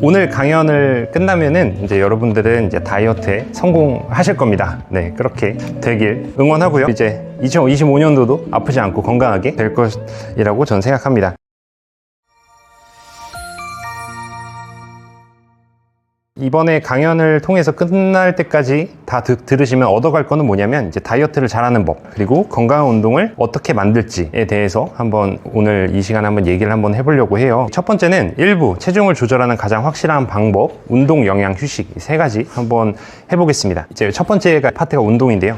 오늘 강연을 끝나면은 이제 여러분들은 이제 다이어트에 성공하실 겁니다. 네, 그렇게 되길 응원하고요. 이제 2025년도도 아프지 않고 건강하게 될 것이라고 저는 생각합니다. 이번에 강연을 통해서 끝날 때까지 다 들으시면 얻어갈 거는 뭐냐면 이제 다이어트를 잘하는 법, 그리고 건강한 운동을 어떻게 만들지에 대해서 한번 오늘 이 시간에 한번 얘기를 한번 해보려고 해요. 첫 번째는 일부 체중을 조절하는 가장 확실한 방법, 운동, 영양, 휴식, 이 세 가지 한번 해보겠습니다. 이제 첫 번째 파트가 운동인데요.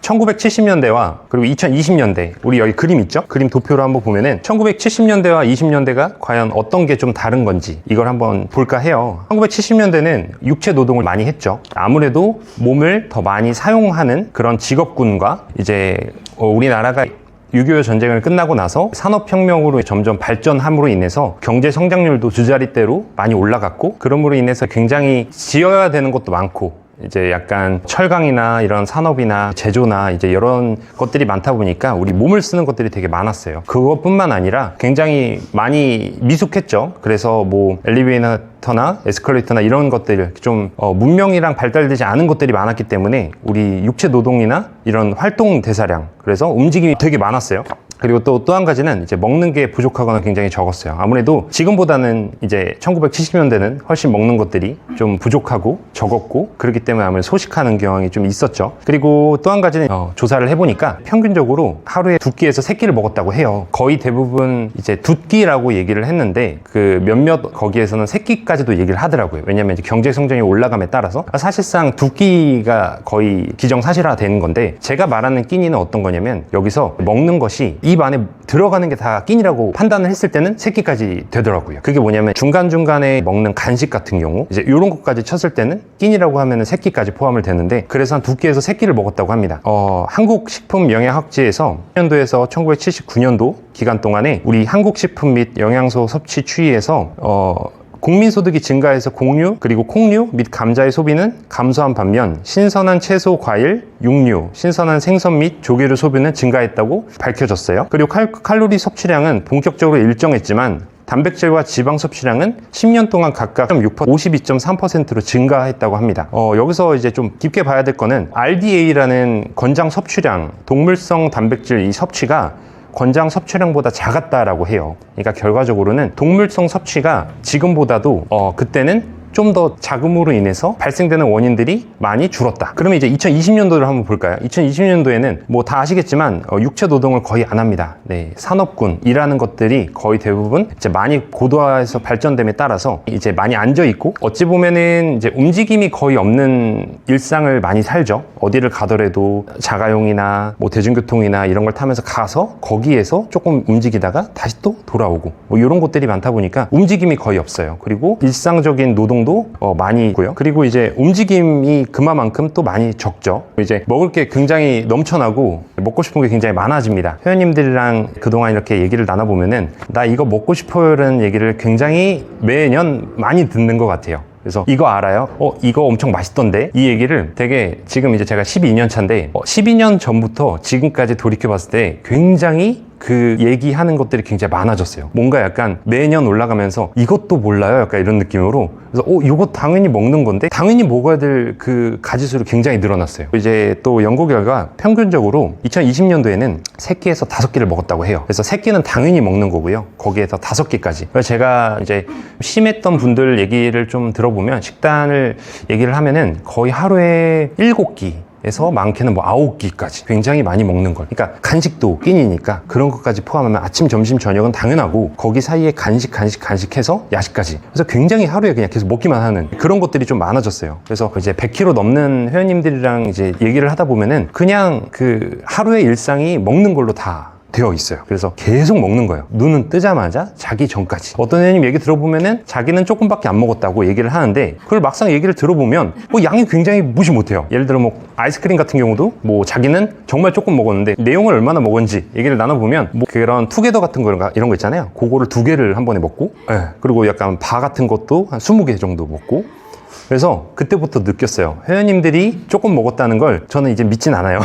1970년대와 그리고 2020년대, 우리 여기 그림 있죠? 그림 도표로 한번 보면은 1970년대와 20년대가 과연 어떤 게 좀 다른 건지 이걸 한번 볼까 해요. 1970년대는 육체 노동을 많이 했죠. 아무래도 몸을 더 많이 사용하는 그런 직업군과 이제 우리나라가 6.25 전쟁을 끝나고 나서 산업혁명으로 점점 발전함으로 인해서 경제 성장률도 두 자릿대로 많이 올라갔고, 그럼으로 인해서 굉장히 지어야 되는 것도 많고, 이제 약간 철강이나 이런 산업이나 제조나 이제 이런 것들이 많다 보니까 우리 몸을 쓰는 것들이 되게 많았어요. 그것뿐만 아니라 굉장히 많이 미숙했죠. 그래서 뭐 엘리베이터나 에스컬레이터나 이런 것들 좀 문명이랑 발달되지 않은 것들이 많았기 때문에 우리 육체 노동이나 이런 활동 대사량, 그래서 움직임이 되게 많았어요. 그리고 또 한 가지는 이제 먹는 게 부족하거나 굉장히 적었어요. 아무래도 지금보다는 이제 1970년대는 훨씬 먹는 것들이 좀 부족하고 적었고, 그렇기 때문에 아무래도 소식하는 경향이 좀 있었죠. 그리고 또 한 가지는 조사를 해보니까 평균적으로 하루에 2끼에서 3끼를 먹었다고 해요. 거의 대부분 이제 2끼라고 얘기를 했는데 그 몇몇 거기에서는 3끼까지도 얘기를 하더라고요. 왜냐면 이제 경제 성장이 올라감에 따라서 사실상 2끼가 거의 기정사실화 되는 건데, 제가 말하는 끼니는 어떤 거냐면 여기서 먹는 것이 입 안에 들어가는 게 다 끼니라고 판단을 했을 때는 3끼까지 되더라고요. 그게 뭐냐면 중간중간에 먹는 간식 같은 경우 이제 이런 것까지 쳤을 때는 끼니라고 하면은 3끼까지 포함을 되는데, 그래서 한 2끼에서 3끼를 먹었다고 합니다. 한국식품영양학지에서 19년도에서 1979년도 기간 동안에 우리 한국식품 및 영양소 섭취 추이에서 국민소득이 증가해서 곡류 그리고 콩류 및 감자의 소비는 감소한 반면 신선한 채소, 과일, 육류, 신선한 생선 및 조개류 소비는 증가했다고 밝혀졌어요. 그리고 칼로리 섭취량은 본격적으로 일정했지만 단백질과 지방 섭취량은 10년 동안 각각 6%, 52.3%로 증가했다고 합니다. 여기서 이제 좀 깊게 봐야 될 거는 RDA라는 권장 섭취량, 동물성 단백질 이 섭취가 권장 섭취량보다 작았다라고 해요. 그러니까 결과적으로는 동물성 섭취가 지금보다도 그때는 좀 더 작음으로 인해서 발생되는 원인들이 많이 줄었다. 그러면 이제 2020년도를 한번 볼까요? 2020년도에는 뭐 다 아시겠지만 육체 노동을 거의 안 합니다. 네, 산업군 일하는 것들이 거의 대부분 이제 많이 고도화해서 발전됨에 따라서 이제 많이 앉아 있고, 어찌 보면은 이제 움직임이 거의 없는 일상을 많이 살죠. 어디를 가더라도 자가용이나 뭐 대중교통이나 이런 걸 타면서 가서 거기에서 조금 움직이다가 다시 또 돌아오고 뭐 이런 것들이 많다 보니까 움직임이 거의 없어요. 그리고 일상적인 노동도 많이 있고요. 그리고 이제 움직임이 그만큼 또 많이 적죠. 이제 먹을 게 굉장히 넘쳐나고 먹고 싶은 게 굉장히 많아집니다. 회원님들이랑 그동안 이렇게 얘기를 나눠보면은 나 이거 먹고 싶어요라는 얘기를 굉장히 매년 많이 듣는 것 같아요. 그래서 이거 알아요? 이거 엄청 맛있던데? 이 얘기를 되게, 지금 이제 제가 12년 차인데 12년 전부터 지금까지 돌이켜봤을 때 굉장히 그 얘기하는 것들이 굉장히 많아졌어요. 뭔가 약간 매년 올라가면서 이것도 몰라요? 약간 이런 느낌으로. 그래서 이거 당연히 먹는 건데 당연히 먹어야 될 그 가지수를 굉장히 늘어났어요. 이제 또 연구 결과 평균적으로 2020년도에는 3끼에서 5끼를 먹었다고 해요. 그래서 3끼는 당연히 먹는 거고요. 거기에서 5끼까지. 그래서 제가 이제 심했던 분들 얘기를 좀 들어보면, 식단을 얘기를 하면은 거의 하루에 7끼 에서 많게는 뭐 9끼까지 굉장히 많이 먹는 걸. 그러니까 간식도 끼니니까 그런 것까지 포함하면 아침, 점심, 저녁은 당연하고 거기 사이에 간식해서 야식까지. 그래서 굉장히 하루에 그냥 계속 먹기만 하는 그런 것들이 좀 많아졌어요. 그래서 이제 100kg 넘는 회원님들이랑 이제 얘기를 하다 보면은 그냥 그 하루의 일상이 먹는 걸로 다 되어 있어요. 그래서 계속 먹는 거예요. 눈은 뜨자마자 자기 전까지. 어떤 회원님 얘기 들어보면은 자기는 조금밖에 안 먹었다고 얘기를 하는데, 그걸 막상 얘기를 들어보면 양이 굉장히 무시 못해요. 예를 들어 뭐 아이스크림 같은 경우도 뭐 자기는 정말 조금 먹었는데 내용을 얼마나 먹었는지 얘기를 나눠보면 뭐 그런 투게더 같은 거 이런 거 있잖아요. 그거를 2개를 한 번에 먹고, 그리고 약간 바 같은 것도 한 20개 정도 먹고. 그래서 그때부터 느꼈어요. 회원님들이 조금 먹었다는 걸 저는 이제 믿진 않아요.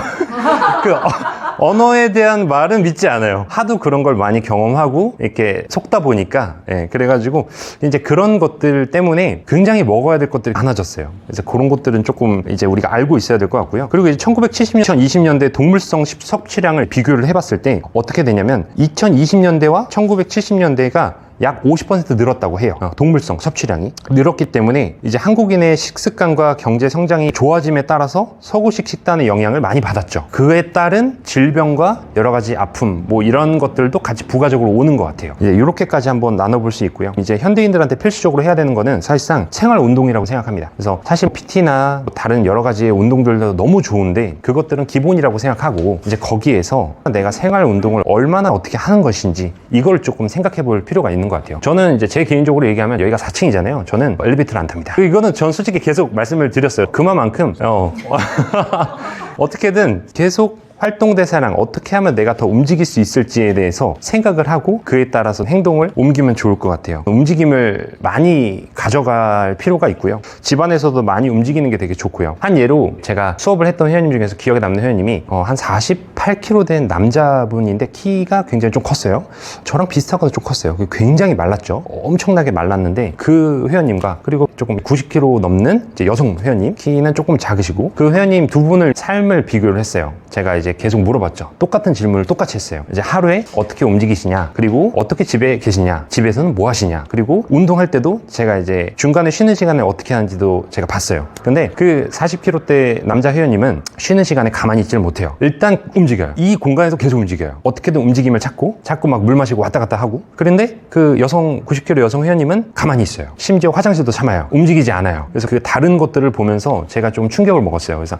언어에 대한 말은 믿지 않아요. 하도 그런 걸 많이 경험하고 이렇게 속다 보니까 그래가지고 이제 그런 것들 때문에 굉장히 먹어야 될 것들이 많아졌어요. 그래서 그런 것들은 조금 이제 우리가 알고 있어야 될 것 같고요. 그리고 이제 1970년, 2020년대 동물성 섭취량을 비교를 해봤을 때 어떻게 되냐면 2020년대와 1970년대가 약 50% 늘었다고 해요. 동물성 섭취량이 늘었기 때문에 이제 한국인의 식습관과 경제 성장이 좋아짐에 따라서 서구식 식단의 영향을 많이 받았죠. 그에 따른 질병과 여러 가지 아픔 뭐 이런 것들도 같이 부가적으로 오는 것 같아요. 이제 이렇게까지 한번 나눠볼 수 있고요. 이제 현대인들한테 필수적으로 해야 되는 거는 사실상 생활 운동이라고 생각합니다. 그래서 사실 PT나 다른 여러 가지의 운동들도 너무 좋은데 그것들은 기본이라고 생각하고 이제 거기에서 내가 생활 운동을 얼마나 어떻게 하는 것인지 이걸 조금 생각해 볼 필요가 있는 것 같아요. 저는 이제 제 개인적으로 얘기하면 여기가 4층이잖아요. 저는 엘리베이터를 안 탑니다. 이거는 전 솔직히 계속 말씀을 드렸어요. 그만큼 어떻게든 계속 활동대사량 어떻게 하면 내가 더 움직일 수 있을지에 대해서 생각을 하고 그에 따라서 행동을 옮기면 좋을 것 같아요. 움직임을 많이 가져갈 필요가 있고요. 집안에서도 많이 움직이는 게 되게 좋고요. 한 예로 제가 수업을 했던 회원님 중에서 기억에 남는 회원님이 한 48kg 된 남자분인데 키가 굉장히 좀 컸어요. 저랑 비슷하거나 좀 컸어요. 굉장히 말랐죠. 엄청나게 말랐는데 그 회원님과 그리고 조금 90kg 넘는 이제 여성 회원님 키는 조금 작으시고 그 회원님 두 분을 삶을 비교를 했어요. 제가 이제 계속 물어봤죠. 똑같은 질문을 똑같이 했어요. 이제 하루에 어떻게 움직이시냐, 그리고 어떻게 집에 계시냐, 집에서는 뭐 하시냐, 그리고 운동할 때도 제가 이제 중간에 쉬는 시간에 어떻게 하는지도 제가 봤어요. 근데 그 40kg대 남자 회원님은 쉬는 시간에 가만히 있지를 못해요. 일단 움직여요. 이 공간에서 계속 움직여요. 어떻게든 움직임을 찾고 자꾸 막 물 마시고 왔다 갔다 하고. 그런데 그 여성 90kg 여성 회원님은 가만히 있어요. 심지어 화장실도 참아요. 움직이지 않아요. 그래서 그 다른 것들을 보면서 제가 좀 충격을 먹었어요. 그래서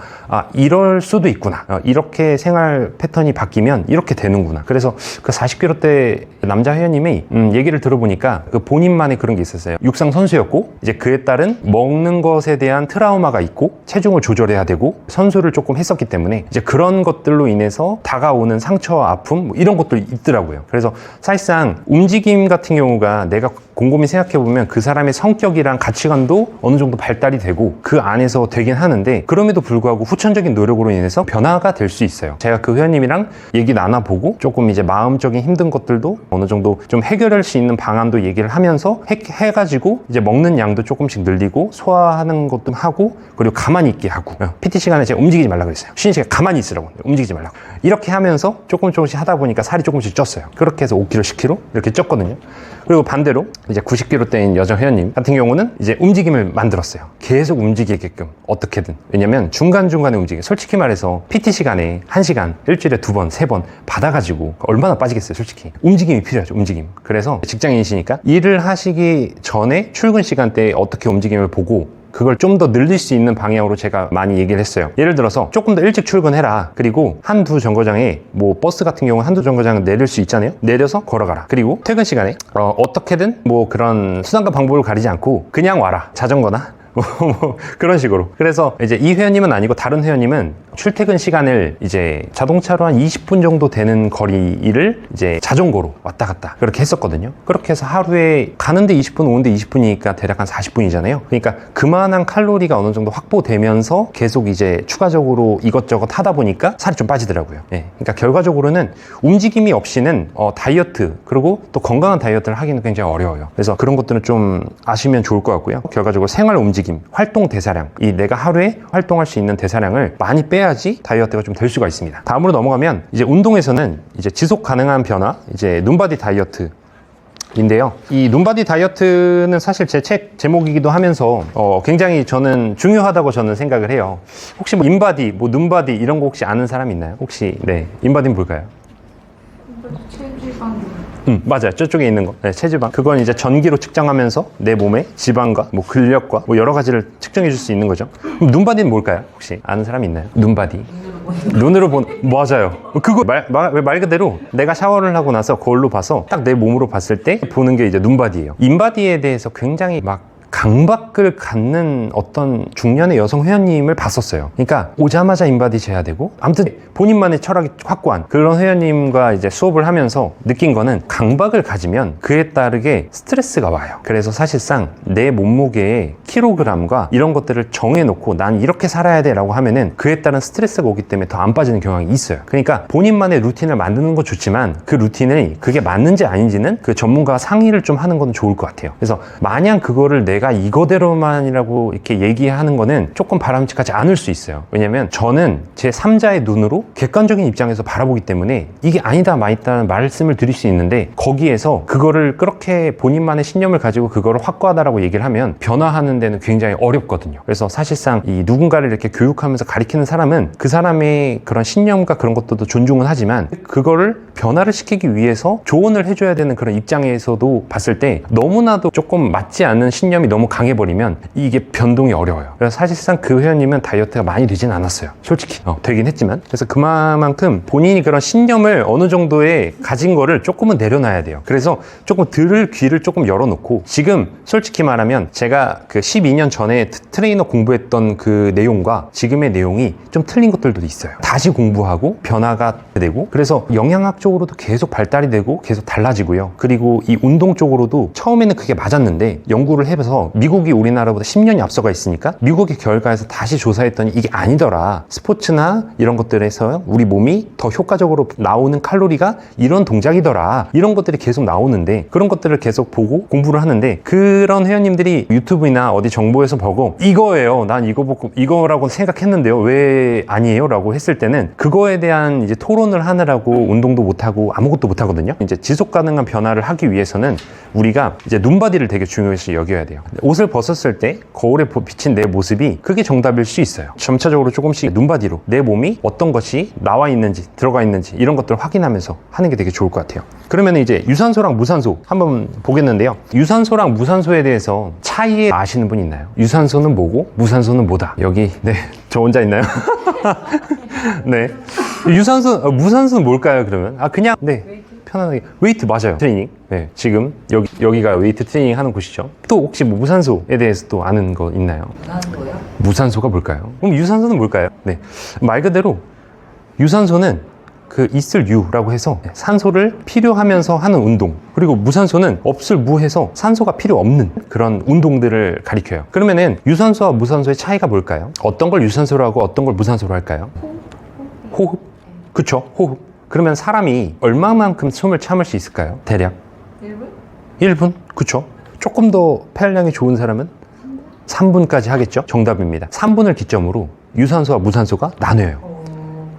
이럴 수도 있구나. 이렇게 생활 패턴이 바뀌면 이렇게 되는구나. 그래서 그 40kg대 남자 회원님의 얘기를 들어보니까 그 본인만의 그런 게 있었어요. 육상 선수였고 이제 그에 따른 먹는 것에 대한 트라우마가 있고 체중을 조절해야 되고 선수를 조금 했었기 때문에 이제 그런 것들로 인해서 다가오는 상처와 아픔 뭐 이런 것들이 있더라고요. 그래서 사실상 움직임 같은 경우가 내가 곰곰이 생각해보면 그 사람의 성격이랑 가치관도 어느 정도 발달이 되고 그 안에서 되긴 하는데 그럼에도 불구하고 후천적인 노력으로 인해서 변화가 될 수 있어요. 제가 그 회원님이랑 얘기 나눠보고 조금 이제 마음적인 힘든 것들도 어느 정도 좀 해결할 수 있는 방안도 얘기를 하면서 해가지고 이제 먹는 양도 조금씩 늘리고 소화하는 것도 하고 그리고 가만히 있게 하고 PT 시간에 제가 움직이지 말라고 했어요. 쉬는 시간에 가만히 있으라고 움직이지 말라고 이렇게 하면서 조금씩 하다 보니까 살이 조금씩 쪘어요. 그렇게 해서 5kg, 10kg 이렇게 쪘거든요. 그리고 반대로 이제 90kg대인 여자 회원님 같은 경우는 이제 움직임을 만들었어요. 계속 움직이게끔 어떻게든. 왜냐면 중간중간에 움직여. 솔직히 말해서 PT 시간에 1시간 일주일에 2번, 3번 받아가지고 얼마나 빠지겠어요, 솔직히. 움직임이 필요하죠, 움직임. 그래서 직장인이시니까 일을 하시기 전에 출근 시간대에 어떻게 움직임을 보고 그걸 좀 더 늘릴 수 있는 방향으로 제가 많이 얘기를 했어요. 예를 들어서 조금 더 일찍 출근해라. 그리고 한두 정거장에 뭐 버스 같은 경우는 한두 정거장은 내릴 수 있잖아요. 내려서 걸어가라. 그리고 퇴근 시간에 어떻게든 뭐 그런 수단과 방법을 가리지 않고 그냥 와라. 자전거나 뭐 그런 식으로. 그래서 이제 이 회원님은 아니고 다른 회원님은 출퇴근 시간을 이제 자동차로 한 20분 정도 되는 거리를 이제 자전거로 왔다 갔다 그렇게 했었거든요. 그렇게 해서 하루에 가는데 20분 오는데 20분이니까 대략 한 40분이잖아요. 그러니까 그만한 칼로리가 어느 정도 확보되면서 계속 이제 추가적으로 이것저것 하다 보니까 살이 좀 빠지더라고요. 그러니까 결과적으로는 움직임이 없이는 다이어트 그리고 또 건강한 다이어트를 하기는 굉장히 어려워요. 그래서 그런 것들은 좀 아시면 좋을 것 같고요. 결과적으로 생활 움직임, 활동 대사량, 이 내가 하루에 활동할 수 있는 대사량을 많이 빼야지 다이어트가 좀 될 수가 있습니다. 다음으로 넘어가면 이제 운동에서는 이제 지속 가능한 변화, 이제 눈바디 다이어트 인데요. 이 눈바디 다이어트는 사실 제 책 제목이기도 하면서 굉장히 저는 중요하다고 저는 생각을 해요. 혹시 뭐 인바디, 뭐 눈바디 이런 거 혹시 아는 사람 있나요? 혹시 네, 인바디는 뭘까요? 체지방. 맞아요. 저쪽에 있는 거. 네, 체지방. 그건 이제 전기로 측정하면서 내 몸의 지방과 뭐 근력과 뭐 여러 가지를 측정해 줄 수 있는 거죠. 그럼 눈바디는 뭘까요? 혹시 아는 사람 있나요? 눈바디. 눈으로 맞아요. 그거 말 그대로 내가 샤워를 하고 나서 거울로 봐서 딱 내 몸으로 봤을 때 보는 게 이제 눈바디예요. 인바디에 대해서 굉장히 막 강박을 갖는 어떤 중년의 여성 회원님을 봤었어요. 그러니까 오자마자 인바디 제어되고, 아무튼 본인만의 철학이 확고한 그런 회원님과 이제 수업을 하면서 느낀 거는, 강박을 가지면 그에 따르게 스트레스가 와요. 그래서 사실상 내 몸무게의 킬로그램과 이런 것들을 정해놓고 난 이렇게 살아야 돼 라고 하면은 그에 따른 스트레스가 오기 때문에 더 안 빠지는 경향이 있어요. 그러니까 본인만의 루틴을 만드는 건 좋지만 그 루틴이 그게 맞는지 아닌지는 그 전문가와 상의를 좀 하는 건 좋을 것 같아요. 그래서 마냥 그거를 내가 이거대로만이라고 이렇게 얘기하는 거는 조금 바람직하지 않을 수 있어요. 왜냐면 저는 제 3자의 눈으로 객관적인 입장에서 바라보기 때문에 이게 아니다 마있다는 말씀을 드릴 수 있는데, 거기에서 그거를 그렇게 본인만의 신념을 가지고 그거를 확고하다라고 얘기를 하면 변화하는 데는 굉장히 어렵거든요. 그래서 사실상 이 누군가를 이렇게 교육하면서 가리키는 사람은 그 사람의 그런 신념과 그런 것들도 존중은 하지만, 그거를 변화를 시키기 위해서 조언을 해줘야 되는 그런 입장에서도 봤을 때 너무나도 조금 맞지 않는 신념이 너무 강해버리면 이게 변동이 어려워요. 그래서 사실상 그 회원님은 다이어트가 많이 되진 않았어요. 솔직히 되긴 했지만. 그래서 그만큼 본인이 그런 신념을 어느 정도의 가진 거를 조금은 내려놔야 돼요. 그래서 조금 들을 귀를 조금 열어놓고, 지금 솔직히 말하면 제가 그 12년 전에 트레이너 공부했던 그 내용과 지금의 내용이 좀 틀린 것들도 있어요. 다시 공부하고 변화가 되고, 그래서 영양학적으로도 계속 발달이 되고 계속 달라지고요. 그리고 이 운동 쪽으로도 처음에는 그게 맞았는데 연구를 해서 미국이 우리나라보다 10년이 앞서가 있으니까 미국의 결과에서 다시 조사했더니 이게 아니더라. 스포츠나 이런 것들에서 우리 몸이 더 효과적으로 나오는 칼로리가 이런 동작이더라. 이런 것들이 계속 나오는데, 그런 것들을 계속 보고 공부를 하는데, 그런 회원님들이 유튜브나 어디 정보에서 보고 이거예요, 난 이거 보고 이거라고 생각했는데요, 왜 아니에요? 라고 했을 때는 그거에 대한 이제 토론을 하느라고 운동도 못하고 아무것도 못하거든요. 이제 지속 가능한 변화를 하기 위해서는 우리가 이제 눈바디를 되게 중요시 여겨야 돼요. 옷을 벗었을 때 거울에 비친 내 모습이 그게 정답일 수 있어요. 점차적으로 조금씩 눈바디로 내 몸이 어떤 것이 나와 있는지 들어가 있는지 이런 것들을 확인하면서 하는 게 되게 좋을 것 같아요. 그러면 이제 유산소랑 무산소 한번 보겠는데요. 유산소랑 무산소에 대해서 차이에 아시는 분 있나요? 유산소는 뭐고 무산소는 뭐다. 여기 저 혼자 있나요? 네. 무산소는 뭘까요, 그러면? 그냥, 편안하게. 웨이트, 맞아요. 트레이닝. 네. 지금, 여기가 웨이트 트레이닝 하는 곳이죠. 또 혹시 뭐 무산소에 대해서 또 아는 거 있나요? 무산소요? 무산소가 뭘까요? 그럼 유산소는 뭘까요? 네. 말 그대로, 유산소는 그 있을 유라고 해서 산소를 필요하면서 하는 운동, 그리고 무산소는 없을 무해서 산소가 필요 없는 그런 운동들을 가리켜요. 그러면은 유산소와 무산소의 차이가 뭘까요? 어떤 걸 유산소로 하고 어떤 걸 무산소로 할까요? 호흡? 그쵸, 호흡. 그러면 사람이 얼마만큼 숨을 참을 수 있을까요? 대략 1분? 1분? 그쵸. 조금 더 폐활량이 좋은 사람은 3분까지 하겠죠? 정답입니다. 3분을 기점으로 유산소와 무산소가 나뉘어요.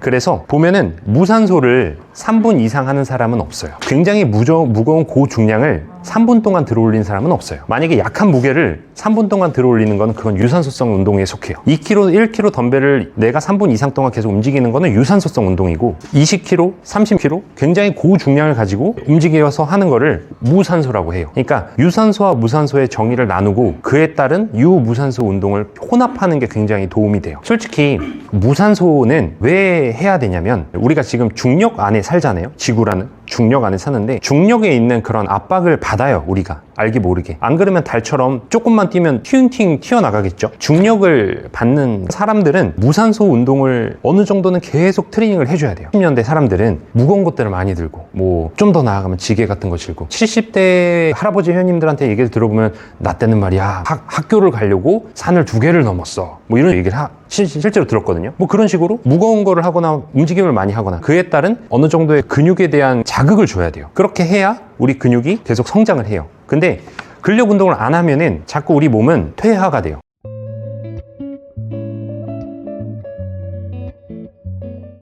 그래서 보면은 무산소를 3분 이상 하는 사람은 없어요. 굉장히 무거운 고중량을 3분 동안 들어올리는 사람은 없어요. 만약에 약한 무게를 3분 동안 들어올리는 건 그건 유산소성 운동에 속해요. 2kg, 1kg 덤벨을 내가 3분 이상 동안 계속 움직이는 거는 유산소성 운동이고, 20kg, 30kg 굉장히 고중량을 가지고 움직여서 하는 거를 무산소라고 해요. 그러니까 유산소와 무산소의 정의를 나누고 그에 따른 유무산소 운동을 혼합하는 게 굉장히 도움이 돼요. 솔직히 무산소는 왜 해야 되냐면, 우리가 지금 중력 안에 살잖아요. 지구라는 중력 안에 사는데, 중력에 있는 그런 압박을 받아요, 우리가 알게 모르게. 안 그러면 달처럼 조금만 뛰면 튀잉튀잉 튀어나가겠죠. 중력을 받는 사람들은 무산소 운동을 어느 정도는 계속 트레이닝을 해줘야 돼요. 10년대 사람들은 무거운 것들을 많이 들고, 뭐 좀 더 나아가면 지게 같은 거 들고, 70대 할아버지 회원님들한테 얘기를 들어보면 나 때는 말이야 학교를 가려고 산을 2개를 넘었어, 뭐 이런 얘기를 실제로 들었거든요. 뭐 그런 식으로 무거운 거를 하거나 움직임을 많이 하거나 그에 따른 어느 정도의 근육에 대한 자극을 줘야 돼요. 그렇게 해야 우리 근육이 계속 성장을 해요. 근데 근력 운동을 안 하면은 자꾸 우리 몸은 퇴화가 돼요.